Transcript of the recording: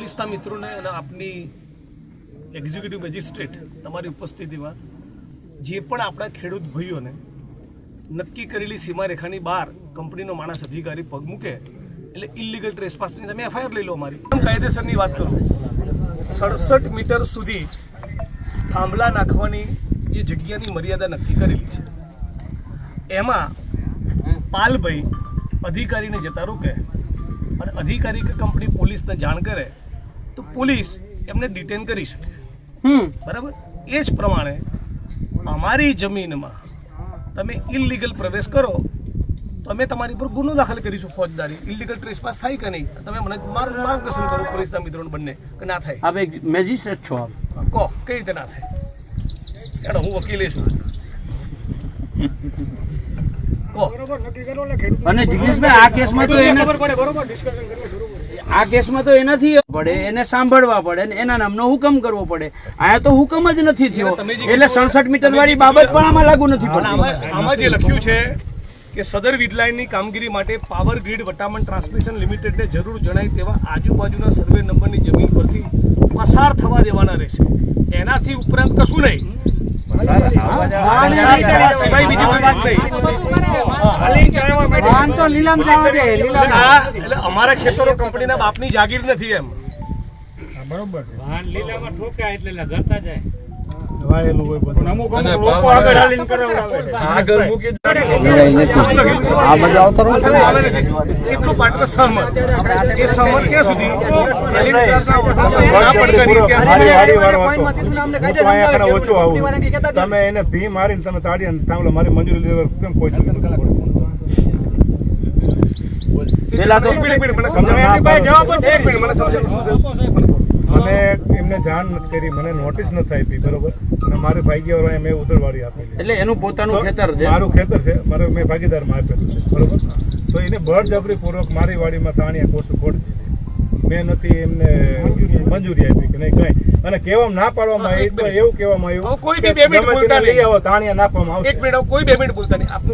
પોલીસના મિત્રોને અને આપની એક્ઝિક્યુટિવ મેજિસ્ટ્રેટ તમારી ઉપસ્થિતિમાં જે પણ આપણા ખેડૂત ભાઈઓને નક્કી કરેલી સીમારેખાની બહાર કંપનીનો માણસ અધિકારી પગ મૂકે એટલે ઇલીગલ ટ્રેસપાસની તમે એફઆઈઆર લઈ લો અમારી. કાયદેસરની વાત કરું, 67 મીટર સુધી થાંભલા નાખવાની જે જગ્યાની મર્યાદા નક્કી કરેલી છે એમાં પાલભાઈ અધિકારીને જતા રોકે અને અધિકારી કે કંપની પોલીસને જાણ કરે તો પોલીસ એમને ડિટેન કરી શકે. બરાબર, એ જ પ્રમાણે અમારી જમીનમાં તમે ઇલીગલ પ્રવેશ કરો તો અમે તમારી પર ગુનો દાખલ કરીશું, ફોજદારી. ઇલીગલ ટ્રેસપાસ થાય કે નહીં તમે મને માર્ગદર્શન કરો પોલીસના મિત્રોને બંને કે ના થાય. આપ એક મેજિસ્ટ્રેટ છો, આપ કહો કઈ રીતે ના થાય. એનો હું વકીલે છું. અને જિગ્નેશભાઈ આ કેસમાં તો એનાથી પડે, એને સાંભળવા પડે ને એના નામનો હુકમ કરવો પડે. આયા તો હુકમ જ નથી થયો એટલે 67 મીટર વાળી બાબત પણ આમાં લાગુ નથી પડતી. આમાં જે લખ્યું છે કે સદર વીજલાઇનની કામગીરી માટે પાવર ગ્રીડ વટામણ ટ્રાન્સમિશન લિમિટેડને જરૂર જણાય તેવા આજુબાજુના સર્વે નંબરની જમીન પરથી પસાર થવા દેવાના રહેશે. એનાથી ઉપરાંત કશું નહીં. એટલે અમારા ખેતરો કંપનીના બાપની જાગીર નથી એમ. બરોબર તમે એને ભી મારીને તમે તાળી મારી મંજૂરી લીધા કેમ કોઈ મને એમને જાણ નથી કરી, મને નોટિસ નથી આપી. બરોબર, અને મારે ભાગીદાર મેં ઉધરવાળી આપેલી એટલે એનું પોતાનું ખેતર છે, મારું ખેતર છે, મારે મેં ભાગીદારમાં આપેલું છે. બરોબર, તો એને બળજબરી પૂર્વક મારી વાડીમાં તાણિયા કોર્સ ખોડી મેં નથી એમને મંજૂરી આપી કે નહીં કઈ. અને કહેવામાં ના પાડવામાં એવું કહેવામાં આવ્યું કોઈ બી 2 મિનિટ બોલતા નહીં, તાણિયા નાખવામાં આવશે. એક મિનિટ, કોઈ 2 મિનિટ બોલતા નહીં.